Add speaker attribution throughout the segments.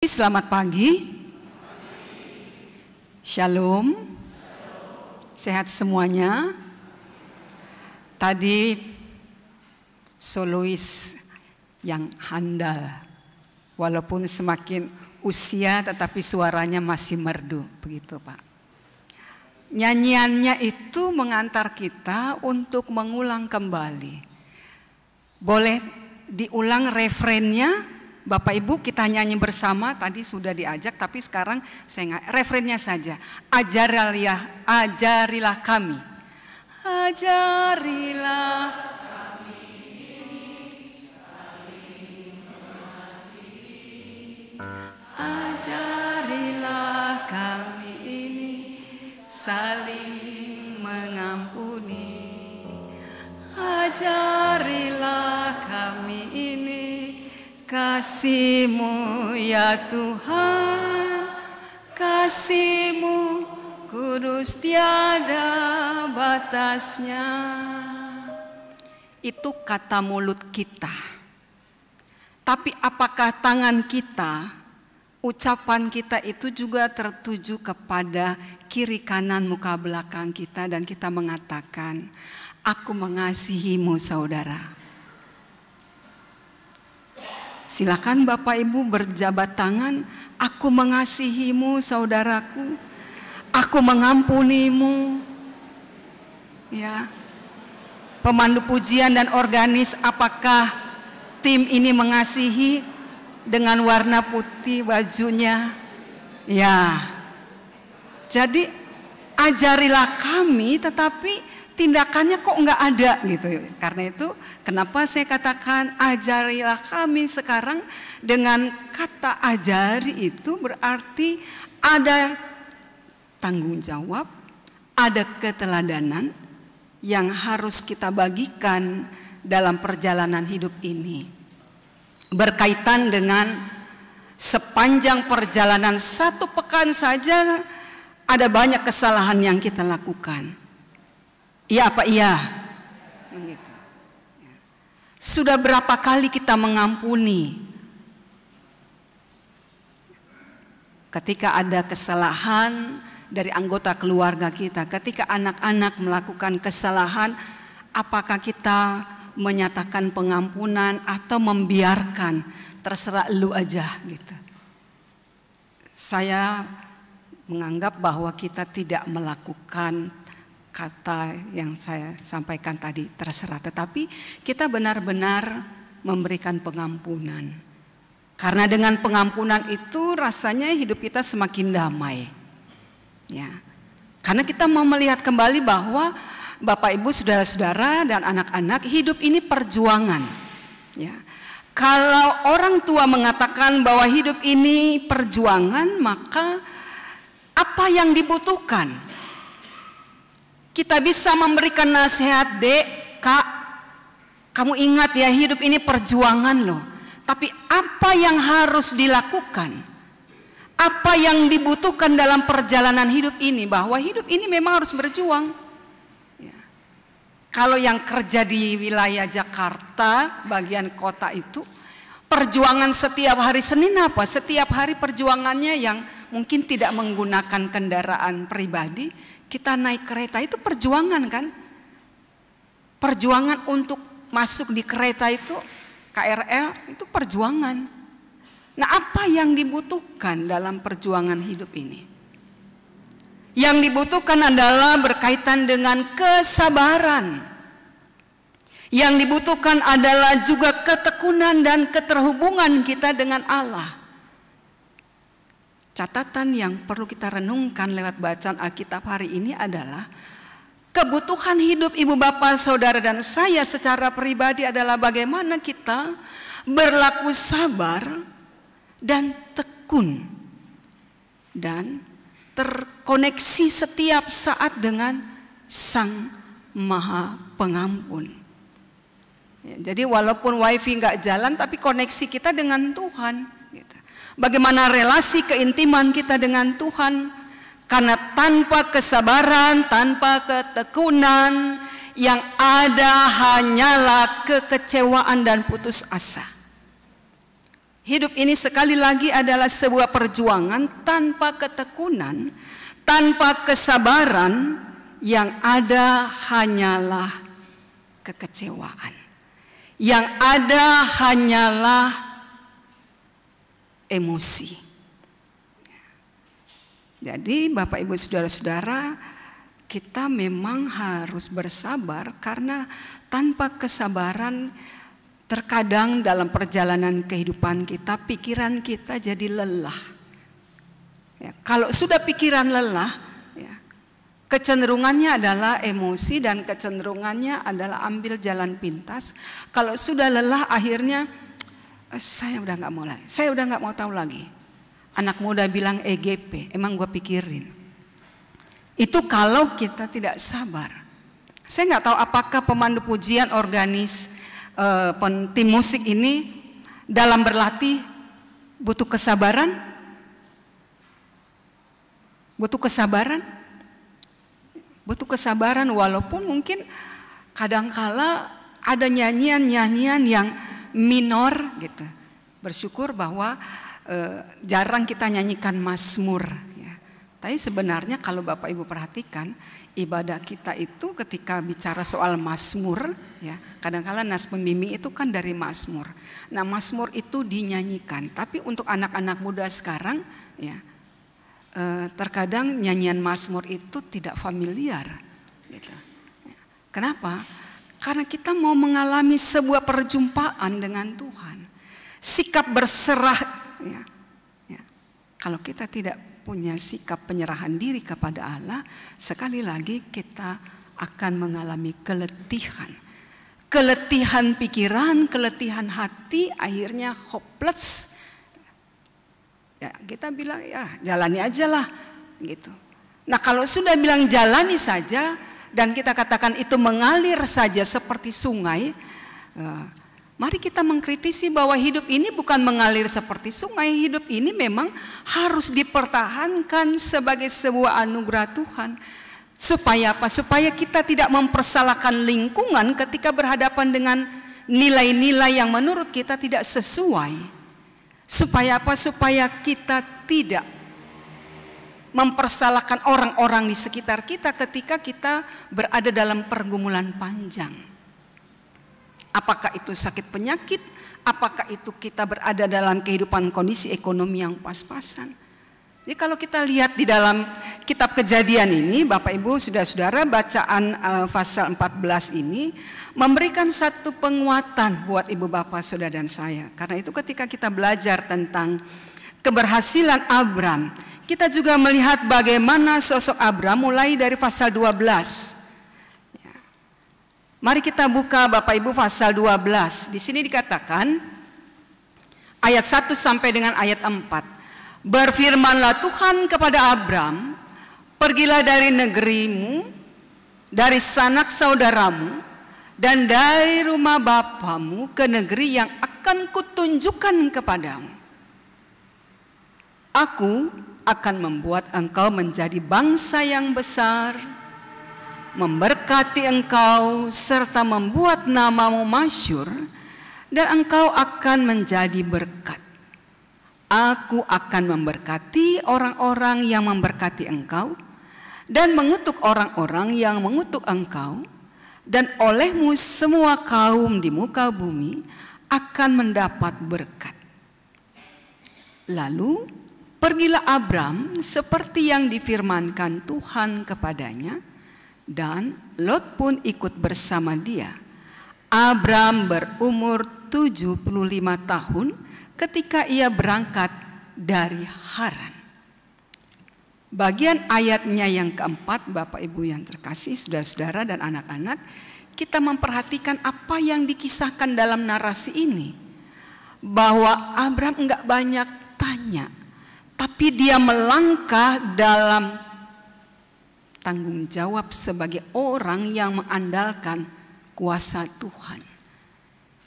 Speaker 1: selamat pagi. Shalom. Sehat semuanya. Tadi solois yang handal, walaupun semakin usia tetapi suaranya masih merdu, begitu Pak. Nyanyiannya itu mengantar kita untuk mengulang kembali. Boleh diulang refrennya, Bapak Ibu, kita nyanyi bersama. Tadi sudah diajak, tapi sekarang saya refrennya saja. Ajarilah kami. Ajarilah kami saling mengasihi. Ajarilah kami ini saling mengampuni. Ajarilah kami ini kasih-Mu ya Tuhan, kasih-Mu kudus tiada batasnya. Itu kata mulut kita. Tapi apakah tangan kita, ucapan kita itu juga tertuju kepada kiri kanan muka belakang kita dan kita mengatakan, aku mengasihi-Mu saudara. Silakan Bapak Ibu berjabat tangan, aku mengasihi-Mu saudaraku, aku mengampuni-Mu. Ya. Pemandu pujian dan organis, apakah tim ini mengasihi dengan warna putih bajunya? Ya. Jadi ajarilah kami, tetapi tindakannya kok enggak ada gitu. Karena itu kenapa saya katakan ajarilah kami sekarang, dengan kata ajari itu berarti ada tanggung jawab, ada keteladanan yang harus kita bagikan dalam perjalanan hidup ini. Berkaitan dengan sepanjang perjalanan 1 pekan saja ada banyak kesalahan yang kita lakukan. Iya apa iya? Begitu. Sudah berapa kali kita mengampuni? Ketika ada kesalahan dari anggota keluarga kita, ketika anak-anak melakukan kesalahan, apakah kita menyatakan pengampunan atau membiarkan, terserah lu aja gitu. Saya menganggap bahwa kita tidak melakukan kata yang saya sampaikan tadi, terserah, tetapi kita benar-benar memberikan pengampunan. Karena dengan pengampunan itu rasanya hidup kita semakin damai. Ya. Karena kita mau melihat kembali bahwa Bapak Ibu, saudara-saudara dan anak-anak, hidup ini perjuangan. Ya. Kalau orang tua mengatakan bahwa hidup ini perjuangan, maka apa yang dibutuhkan? Kita bisa memberikan nasihat, Dek, Kak, kamu ingat ya, hidup ini perjuangan loh. Tapi apa yang harus dilakukan? Apa yang dibutuhkan dalam perjalanan hidup ini? Bahwa hidup ini memang harus berjuang. Ya. Kalau yang kerja di wilayah Jakarta, bagian kota itu, perjuangan setiap hari Senin apa? Setiap hari perjuangannya yang mungkin tidak menggunakan kendaraan pribadi, kita naik kereta, itu perjuangan kan? Perjuangan untuk masuk di kereta itu, KRL, itu perjuangan. Nah, apa yang dibutuhkan dalam perjuangan hidup ini? Yang dibutuhkan adalah berkaitan dengan kesabaran. Yang dibutuhkan adalah juga ketekunan dan keterhubungan kita dengan Allah. Catatan yang perlu kita renungkan lewat bacaan Alkitab hari ini adalah kebutuhan hidup ibu bapak saudara dan saya secara pribadi adalah bagaimana kita berlaku sabar dan tekun dan terkoneksi setiap saat dengan Sang Maha Pengampun. Ya, jadi walaupun wifi nggak jalan, tapi koneksi kita dengan Tuhan. Bagaimana relasi keintiman kita dengan Tuhan? Karena tanpa kesabaran, tanpa ketekunan, yang ada hanyalah kekecewaan dan putus asa. Hidup ini sekali lagi adalah sebuah perjuangan tanpa ketekunan, tanpa kesabaran, yang ada hanyalah kekecewaan. Yang ada hanyalah emosi. Jadi Bapak Ibu Saudara-saudara, kita memang harus bersabar karena tanpa kesabaran terkadang dalam perjalanan kehidupan kita, pikiran kita jadi lelah. Ya, kalau sudah pikiran lelah, ya, kecenderungannya adalah emosi dan kecenderungannya adalah ambil jalan pintas. Kalau sudah lelah akhirnya saya udah nggak mau lagi, saya udah nggak mau tahu lagi. Anak muda bilang EGP, emang gue pikirin. Itu kalau kita tidak sabar. Saya nggak tahu apakah pemandu pujian, organis, tim musik ini dalam berlatih butuh kesabaran? Butuh kesabaran? Butuh kesabaran walaupun mungkin kadangkala ada nyanyian-nyanyian yang minor gitu. Bersyukur bahwa jarang kita nyanyikan mazmur ya. Tapi sebenarnya kalau Bapak Ibu perhatikan, ibadah kita itu ketika bicara soal mazmur ya, kadang-kala nas pembimbing itu kan dari mazmur. Nah, mazmur itu dinyanyikan, tapi untuk anak-anak muda sekarang ya, terkadang nyanyian mazmur itu tidak familiar gitu. Ya. Kenapa? Karena kita mau mengalami sebuah perjumpaan dengan Tuhan. Sikap berserah ya. Ya. Kalau kita tidak punya sikap penyerahan diri kepada Allah, sekali lagi kita akan mengalami keletihan. Keletihan pikiran, keletihan hati, akhirnya hopeless. Ya, kita bilang ya jalani aja lah gitu. Nah, kalau sudah bilang jalani saja dan kita katakan itu mengalir saja seperti sungai, mari kita mengkritisi bahwa hidup ini bukan mengalir seperti sungai. Hidup ini memang harus dipertahankan sebagai sebuah anugerah Tuhan. Supaya apa? Supaya kita tidak mempersalahkan lingkungan ketika berhadapan dengan nilai-nilai yang menurut kita tidak sesuai. Supaya apa? Supaya kita tidak mempersalahkan orang-orang di sekitar kita ketika kita berada dalam pergumulan panjang. Apakah itu sakit penyakit, apakah itu kita berada dalam kehidupan kondisi ekonomi yang pas-pasan. Jadi kalau kita lihat di dalam kitab Kejadian ini, Bapak Ibu Saudara-saudara, bacaan pasal 14 ini memberikan satu penguatan buat Ibu Bapak Saudara dan saya. Karena itu ketika kita belajar tentang keberhasilan Abram, kita juga melihat bagaimana sosok Abram mulai dari pasal 12. Mari kita buka Bapak Ibu pasal 12. Di sini dikatakan ayat 1 sampai dengan ayat 4. Berfirmanlah Tuhan kepada Abram, pergilah dari negerimu, dari sanak saudaramu, dan dari rumah bapamu ke negeri yang akan kutunjukkan kepadamu. Aku akan membuat engkau menjadi bangsa yang besar, memberkati engkau serta membuat namamu masyhur, dan engkau akan menjadi berkat. Aku akan memberkati orang-orang yang memberkati engkau dan mengutuk orang-orang yang mengutuk engkau, dan olehmu semua kaum di muka bumi akan mendapat berkat. Lalu pergilah Abram seperti yang difirmankan Tuhan kepadanya, dan Lot pun ikut bersama dia. Abram berumur 75 tahun ketika ia berangkat dari Haran. Bagian ayatnya yang keempat, Bapak Ibu yang terkasih, saudara-saudara dan anak-anak, kita memperhatikan apa yang dikisahkan dalam narasi ini. Bahwa Abram enggak banyak tanya, tapi dia melangkah dalam tanggung jawab sebagai orang yang mengandalkan kuasa Tuhan.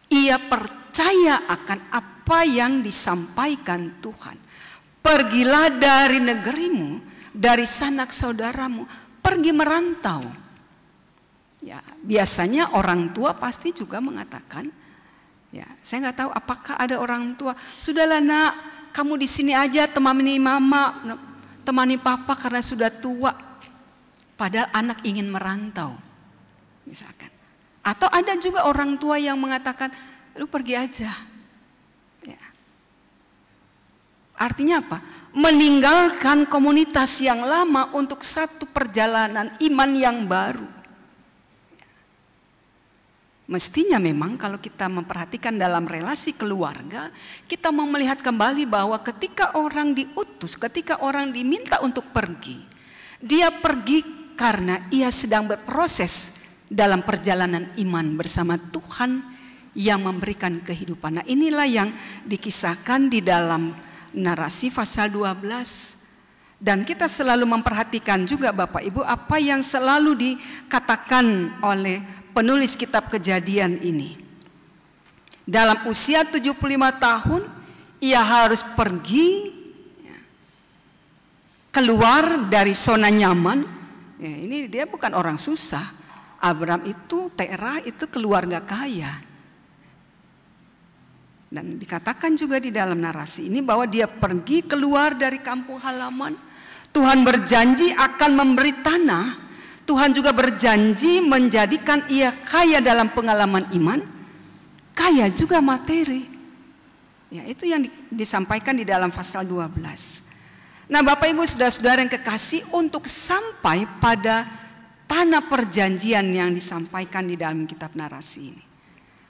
Speaker 1: Ia percaya akan apa yang disampaikan Tuhan. Pergilah dari negerimu, dari sanak saudaramu, pergi merantau. Ya, biasanya orang tua pasti juga mengatakan, Ya, saya nggak tahu apakah ada orang tua, sudahlah nak, kamu di sini aja temani mama, temani papa karena sudah tua. Padahal anak ingin merantau, misalkan. Atau ada juga orang tua yang mengatakan, lu pergi aja. Ya. Artinya apa? Meninggalkan komunitas yang lama untuk satu perjalanan iman yang baru. Mestinya memang kalau kita memperhatikan dalam relasi keluarga, kita mau melihat kembali bahwa ketika orang diutus, ketika orang diminta untuk pergi, dia pergi karena ia sedang berproses dalam perjalanan iman bersama Tuhan yang memberikan kehidupan. Nah, inilah yang dikisahkan di dalam narasi pasal 12. Dan kita selalu memperhatikan juga Bapak Ibu apa yang selalu dikatakan oleh penulis kitab Kejadian ini. Dalam usia 75 tahun ia harus pergi keluar dari zona nyaman. Ya, ini dia bukan orang susah. Abram itu, Terah itu keluarga kaya. Dan dikatakan juga di dalam narasi ini bahwa dia pergi keluar dari kampung halaman. Tuhan berjanji akan memberi tanah. Tuhan juga berjanji menjadikan ia kaya dalam pengalaman iman, kaya juga materi. Ya, itu yang disampaikan di dalam pasal 12. Nah, Bapak Ibu saudara-saudara yang kekasih, untuk sampai pada tanah perjanjian yang disampaikan di dalam kitab narasi ini.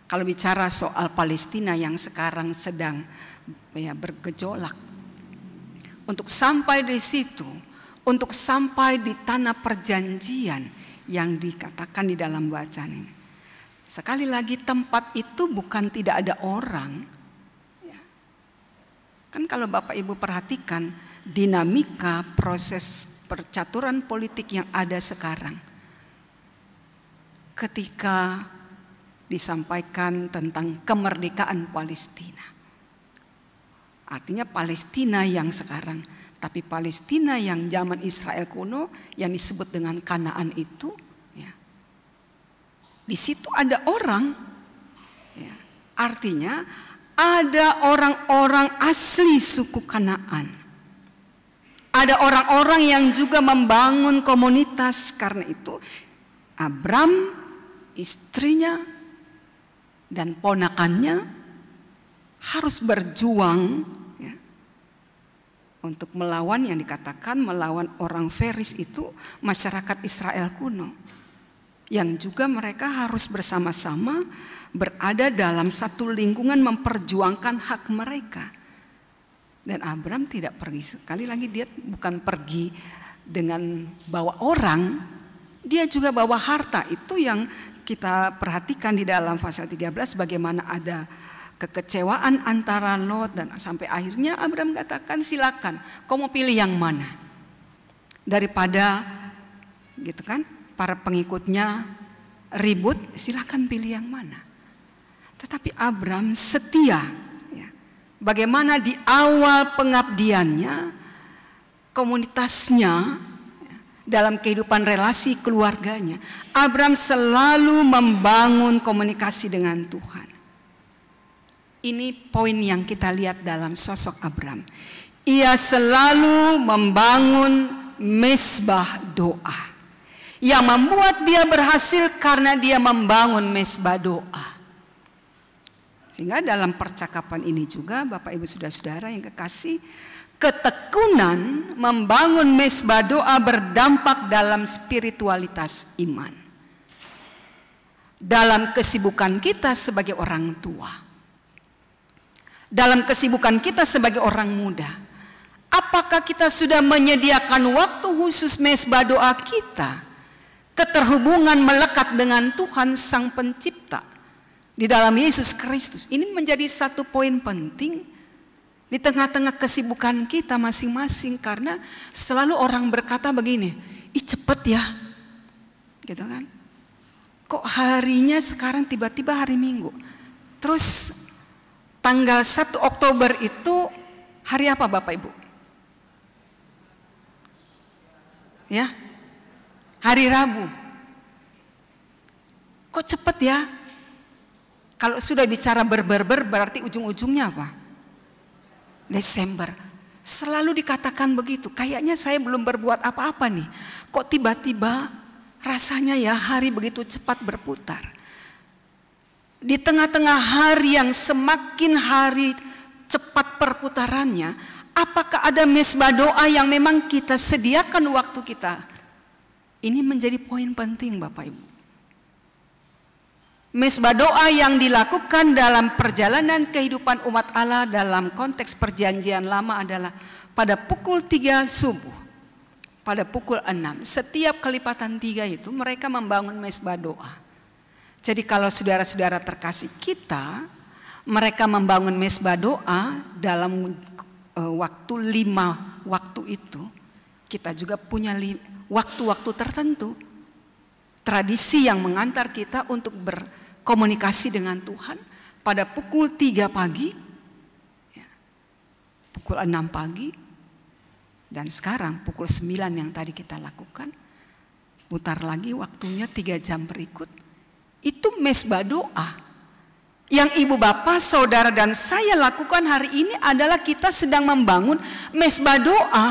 Speaker 1: Kalau bicara soal Palestina yang sekarang sedang bergejolak, untuk sampai di situ, untuk sampai di tanah perjanjian yang dikatakan di dalam bacaan ini. Sekali lagi tempat itu bukan tidak ada orang. Kan kalau Bapak Ibu perhatikan dinamika proses percaturan politik yang ada sekarang. Ketika disampaikan tentang kemerdekaan Palestina. Artinya Palestina yang sekarang, tapi Palestina yang zaman Israel kuno yang disebut dengan Kanaan itu, ya, di situ ada orang, ya, artinya ada orang-orang asli suku Kanaan, ada orang-orang yang juga membangun komunitas. Karena itu Abram, istrinya dan ponakannya harus berjuang untuk melawan yang dikatakan melawan orang Feris itu, masyarakat Israel kuno. Yang juga mereka harus bersama-sama berada dalam satu lingkungan memperjuangkan hak mereka. Dan Abram tidak pergi, sekali lagi dia bukan pergi dengan bawa orang, dia juga bawa harta. Itu yang kita perhatikan di dalam pasal 13 bagaimana ada kekecewaan antara Lot dan sampai akhirnya Abram katakan silakan, kau mau pilih yang mana? Daripada gitu kan, para pengikutnya ribut, silakan pilih yang mana. Tetapi Abram setia. Ya. Bagaimana di awal pengabdiannya, komunitasnya, dalam kehidupan relasi keluarganya, Abram selalu membangun komunikasi dengan Tuhan. Ini poin yang kita lihat dalam sosok Abram. Ia selalu membangun mezbah doa. Yang membuat dia berhasil karena dia membangun mezbah doa. Sehingga dalam percakapan ini juga Bapak Ibu saudara-saudara yang kekasih, ketekunan membangun mezbah doa berdampak dalam spiritualitas iman. Dalam kesibukan kita sebagai orang tua, dalam kesibukan kita sebagai orang muda, apakah kita sudah menyediakan waktu khusus mezbah doa kita? Keterhubungan melekat dengan Tuhan Sang Pencipta di dalam Yesus Kristus. Ini menjadi satu poin penting di tengah-tengah kesibukan kita masing-masing, karena selalu orang berkata begini, ih cepet ya, gitu kan? Kok harinya sekarang tiba-tiba hari Minggu, terus tanggal 1 Oktober itu hari apa Bapak Ibu? Ya, hari Rabu. Kok cepet ya? Kalau sudah bicara ber berarti ujung-ujungnya apa? Desember. Selalu dikatakan begitu. Kayaknya saya belum berbuat apa-apa nih. Kok tiba-tiba rasanya ya hari begitu cepat berputar. Di tengah-tengah hari yang semakin hari cepat perputarannya, apakah ada mesbah doa yang memang kita sediakan waktu kita? Ini menjadi poin penting Bapak Ibu. Mesbah doa yang dilakukan dalam perjalanan kehidupan umat Allah dalam konteks perjanjian lama adalah pada pukul 3 subuh, pada pukul 6. Setiap kelipatan 3 itu mereka membangun mesbah doa. Jadi kalau saudara-saudara terkasih kita, mereka membangun mesbah doa dalam waktu 5 waktu itu. Kita juga punya waktu-waktu tertentu. Tradisi yang mengantar kita untuk berkomunikasi dengan Tuhan pada pukul 3 pagi, ya, pukul 6 pagi, dan sekarang pukul 9 yang tadi kita lakukan. Putar lagi waktunya 3 jam berikut. Itu mesbah doa. Yang ibu bapak, saudara dan saya lakukan hari ini adalah kita sedang membangun mesbah doa.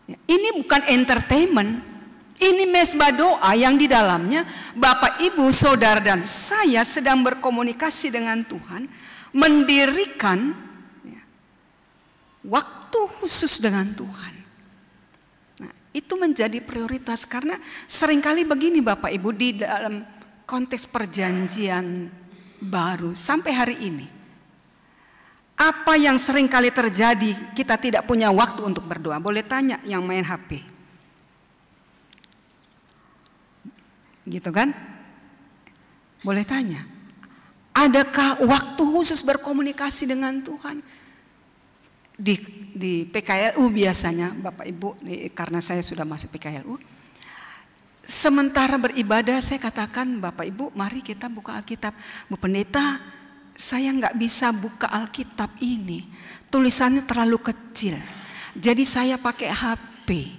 Speaker 1: Ini bukan entertainment. Ini mesbah doa yang di dalamnya Bapak, Ibu, Saudara dan saya sedang berkomunikasi dengan Tuhan, mendirikan waktu khusus dengan Tuhan. Nah, itu menjadi prioritas karena seringkali begini Bapak Ibu, di dalam konteks perjanjian baru sampai hari ini, apa yang seringkali terjadi, kita tidak punya waktu untuk berdoa. Boleh tanya yang main HP. Gitu kan? Boleh tanya. Adakah waktu khusus berkomunikasi dengan Tuhan? Di PKLU biasanya Bapak Ibu, karena saya sudah masuk PKLU, sementara beribadah saya katakan, Bapak Ibu mari kita buka Alkitab. Bu Pendeta, saya nggak bisa buka Alkitab ini, tulisannya terlalu kecil. Jadi saya pakai HP.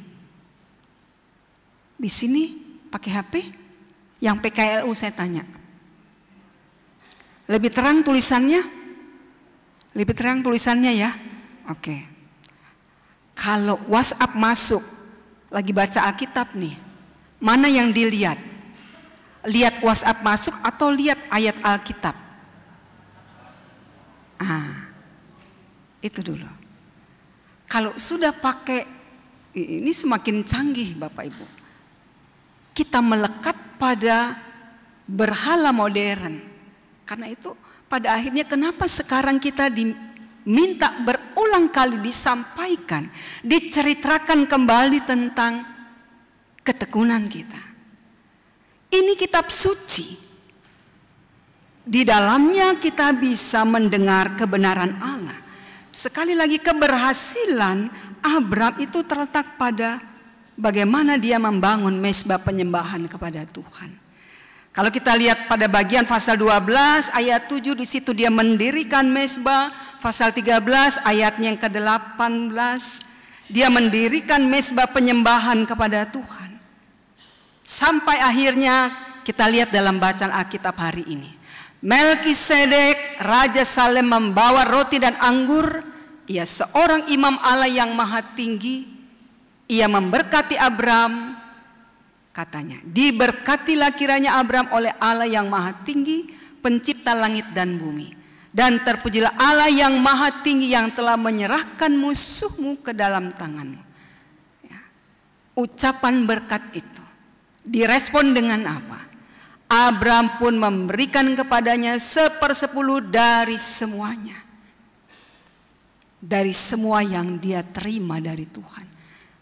Speaker 1: Di sini pakai HP? Yang PKLU saya tanya. Lebih terang tulisannya? Lebih terang tulisannya ya? Oke. Kalau WhatsApp masuk, lagi baca Alkitab nih, mana yang dilihat? Lihat WhatsApp masuk atau lihat ayat Alkitab? Itu dulu. Kalau sudah pakai, ini semakin canggih Bapak Ibu. Kita melekat pada berhala modern. Karena itu pada akhirnya kenapa sekarang kita diminta berulang kali disampaikan, diceritakan kembali tentang ketekunan kita. Ini kitab suci. Di dalamnya kita bisa mendengar kebenaran Allah. Sekali lagi keberhasilan Abraham itu terletak pada bagaimana dia membangun mesbah penyembahan kepada Tuhan. Kalau kita lihat pada bagian pasal 12 ayat 7, di situ dia mendirikan mesbah. Pasal 13 ayatnya yang ke-18, dia mendirikan mesbah penyembahan kepada Tuhan. Sampai akhirnya kita lihat dalam bacaan Alkitab hari ini. Melkisedek, Raja Salem membawa roti dan anggur. Ia seorang imam Allah yang maha tinggi. Ia memberkati Abram, katanya, diberkatilah kiranya Abram oleh Allah yang maha tinggi, pencipta langit dan bumi. Dan terpujilah Allah yang maha tinggi yang telah menyerahkan musuhmu ke dalam tanganmu. Ya. Ucapan berkat itu direspon dengan apa? Abram pun memberikan kepadanya 1/10 dari semuanya. Dari semua yang dia terima dari Tuhan.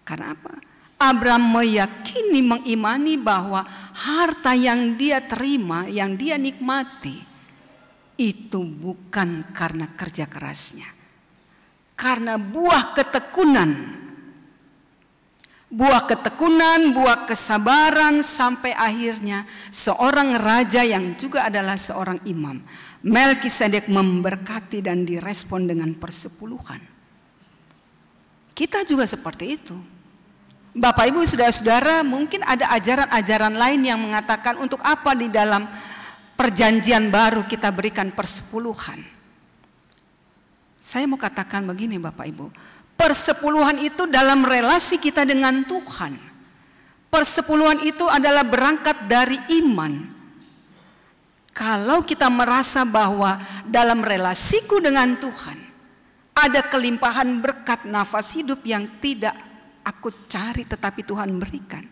Speaker 1: Karena apa? Abram meyakini, mengimani bahwa harta yang dia terima, yang dia nikmati, itu bukan karena kerja kerasnya. Karena buah ketekunan, buah kesabaran, sampai akhirnya seorang raja yang juga adalah seorang imam, Melkisedek, memberkati dan direspon dengan persepuluhan. Kita juga seperti itu. Bapak Ibu saudara-saudara, mungkin ada ajaran-ajaran lain yang mengatakan untuk apa di dalam perjanjian baru kita berikan persepuluhan. Saya mau katakan begini Bapak Ibu, persepuluhan itu dalam relasi kita dengan Tuhan. Persepuluhan itu adalah berangkat dari iman. Kalau kita merasa bahwa dalam relasiku dengan Tuhan ada kelimpahan berkat nafas hidup yang tidak aku cari tetapi Tuhan berikan,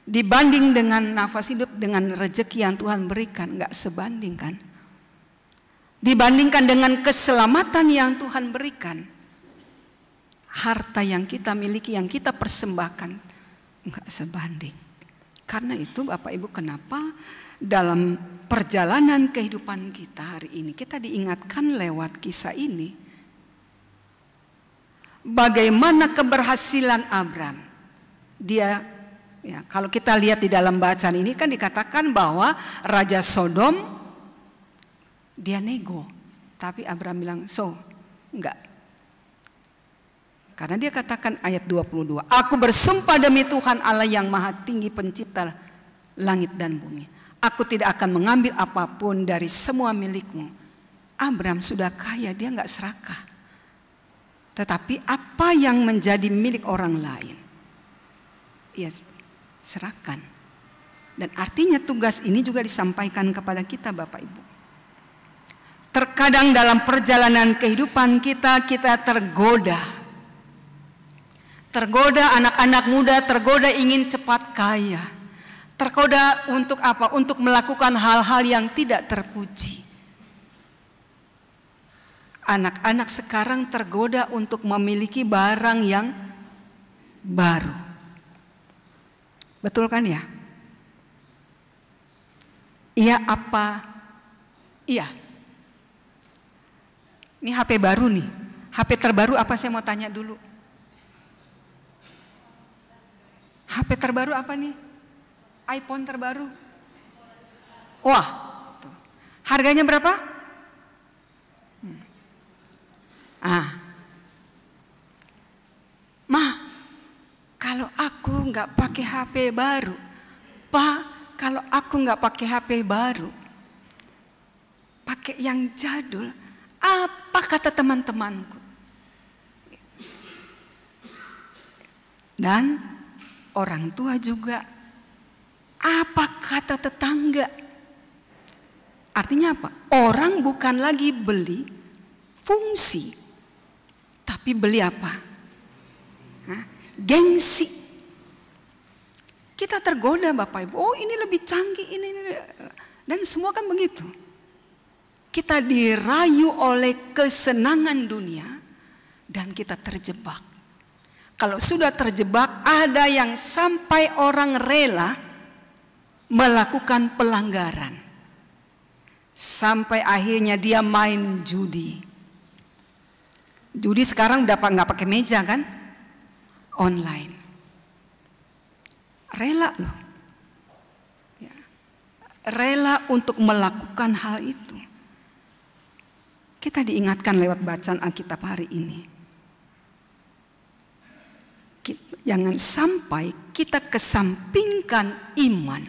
Speaker 1: dibanding dengan nafas hidup dengan rezeki yang Tuhan berikan, gak sebanding kan? Dibandingkan dengan keselamatan yang Tuhan berikan, harta yang kita miliki, yang kita persembahkan, gak sebanding. Karena itu Bapak Ibu, kenapa dalam perjalanan kehidupan kita hari ini kita diingatkan lewat kisah ini bagaimana keberhasilan Abram. Dia, ya, kalau kita lihat di dalam bacaan ini kan dikatakan bahwa Raja Sodom dia nego, tapi Abram bilang enggak. Karena dia katakan ayat 22, aku bersumpah demi Tuhan Allah yang maha tinggi pencipta langit dan bumi, aku tidak akan mengambil apapun dari semua milikmu. Abram sudah kaya, dia enggak serakah. Tetapi apa yang menjadi milik orang lain, ia serahkan. Dan artinya tugas ini juga disampaikan kepada kita Bapak Ibu. Terkadang dalam perjalanan kehidupan kita tergoda. Tergoda anak-anak muda, tergoda ingin cepat kaya. Tergoda untuk apa? Untuk melakukan hal-hal yang tidak terpuji. Anak-anak sekarang tergoda untuk memiliki barang yang baru. Betul kan ya? Iya apa? Iya. Ini HP baru nih. HP terbaru apa, saya mau tanya dulu. HP terbaru apa nih? iPhone terbaru. Wah, tuh. Harganya berapa? Ma, kalau aku nggak pakai HP baru, Pa, kalau aku nggak pakai HP baru, pakai yang jadul, apa kata teman-temanku? Dan orang tua juga, apa kata tetangga? Artinya apa? Orang bukan lagi beli fungsi, tapi beli apa? Gengsi. Kita tergoda Bapak Ibu, oh ini lebih canggih, ini. Dan semua kan begitu. Kita dirayu oleh kesenangan dunia dan kita terjebak. Kalau sudah terjebak, ada yang sampai orang rela melakukan pelanggaran. Sampai akhirnya dia main judi. Judi sekarang udah nggak pakai meja kan? Online. Rela loh. Ya. Rela untuk melakukan hal itu. Kita diingatkan lewat bacaan Alkitab hari ini. Jangan sampai kita kesampingkan iman.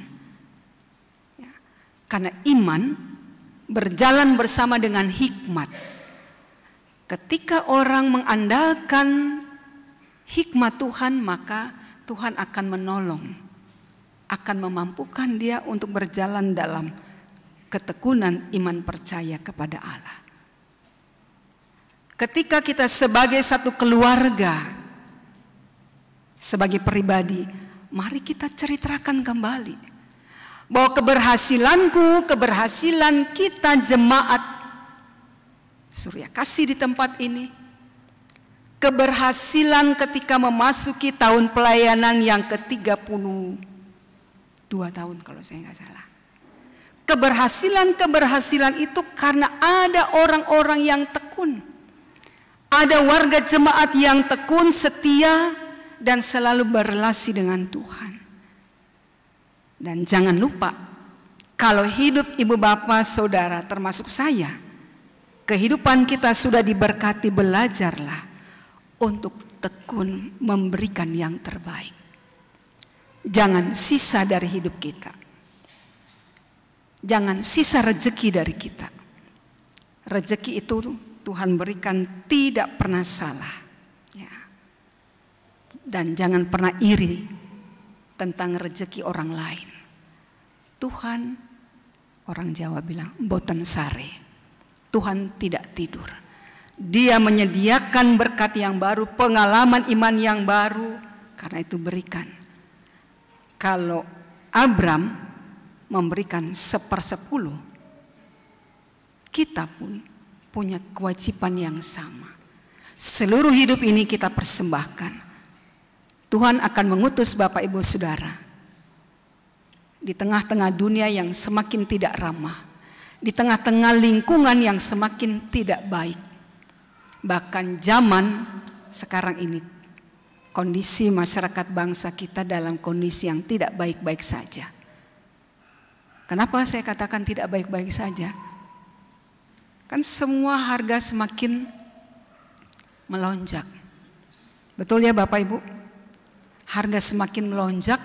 Speaker 1: Ya. Karena iman berjalan bersama dengan hikmat. Ketika orang mengandalkan hikmat Tuhan, maka Tuhan akan menolong, akan memampukan dia untuk berjalan dalam ketekunan iman percaya kepada Allah. Ketika kita sebagai satu keluarga, sebagai pribadi, mari kita ceritakan kembali bahwa keberhasilanku, keberhasilan kita jemaat Surya Kasih di tempat ini, keberhasilan ketika memasuki tahun pelayanan yang ke-32 tahun kalau saya nggak salah. Keberhasilan itu karena ada orang-orang yang tekun. Ada warga jemaat yang tekun, setia, dan selalu berrelasi dengan Tuhan. Dan jangan lupa, kalau hidup ibu bapak saudara termasuk saya, kehidupan kita sudah diberkati, belajarlah untuk tekun memberikan yang terbaik. Jangan sisa dari hidup kita. Jangan sisa rezeki dari kita. Rezeki itu Tuhan berikan tidak pernah salah. Ya. Dan jangan pernah iri tentang rezeki orang lain. Tuhan, orang Jawa bilang, boten sare. Tuhan tidak tidur. Dia menyediakan berkat yang baru, pengalaman iman yang baru. Karena itu berikan. Kalau Abram memberikan 1/10, kita pun punya kewajiban yang sama. Seluruh hidup ini kita persembahkan. Tuhan akan mengutus Bapak Ibu Saudara di tengah-tengah dunia yang semakin tidak ramah, di tengah-tengah lingkungan yang semakin tidak baik. Bahkan zaman sekarang ini, kondisi masyarakat bangsa kita dalam kondisi yang tidak baik-baik saja. Kenapa saya katakan tidak baik-baik saja? Kan semua harga semakin melonjak. Betul ya Bapak Ibu? Harga semakin melonjak.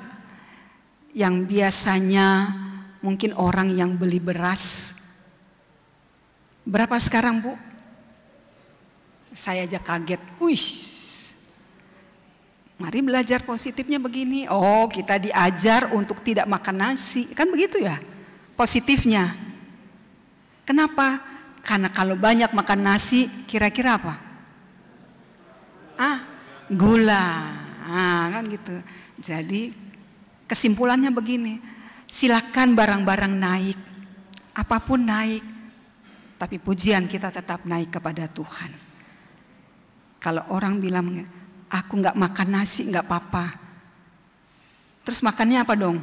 Speaker 1: Yang biasanya mungkin orang yang beli beras, berapa sekarang Bu? Saya aja kaget. Mari belajar positifnya begini. Oh, kita diajar untuk tidak makan nasi. Kan begitu ya positifnya. Kenapa? Karena kalau banyak makan nasi, kira-kira apa? Gula. Kan gitu. Jadi kesimpulannya begini, silakan barang-barang naik, apapun naik, tapi pujian kita tetap naik kepada Tuhan. Kalau orang bilang, aku nggak makan nasi nggak apa-apa, terus makannya apa dong?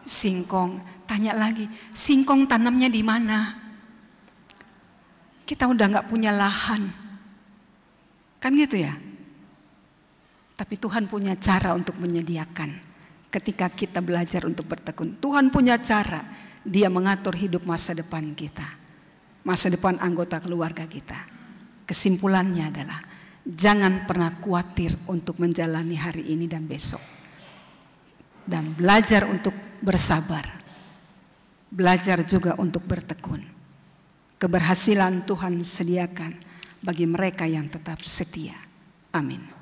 Speaker 1: Singkong. Tanya lagi, singkong tanamnya di mana? Kita udah nggak punya lahan, kan gitu ya? Tapi Tuhan punya cara untuk menyediakan. Ketika kita belajar untuk bertekun, Tuhan punya cara. Dia mengatur hidup masa depan kita, masa depan anggota keluarga kita. Kesimpulannya adalah jangan pernah khawatir untuk menjalani hari ini dan besok. Dan belajar untuk bersabar. Belajar juga untuk bertekun. Keberhasilan Tuhan sediakan bagi mereka yang tetap setia. Amin.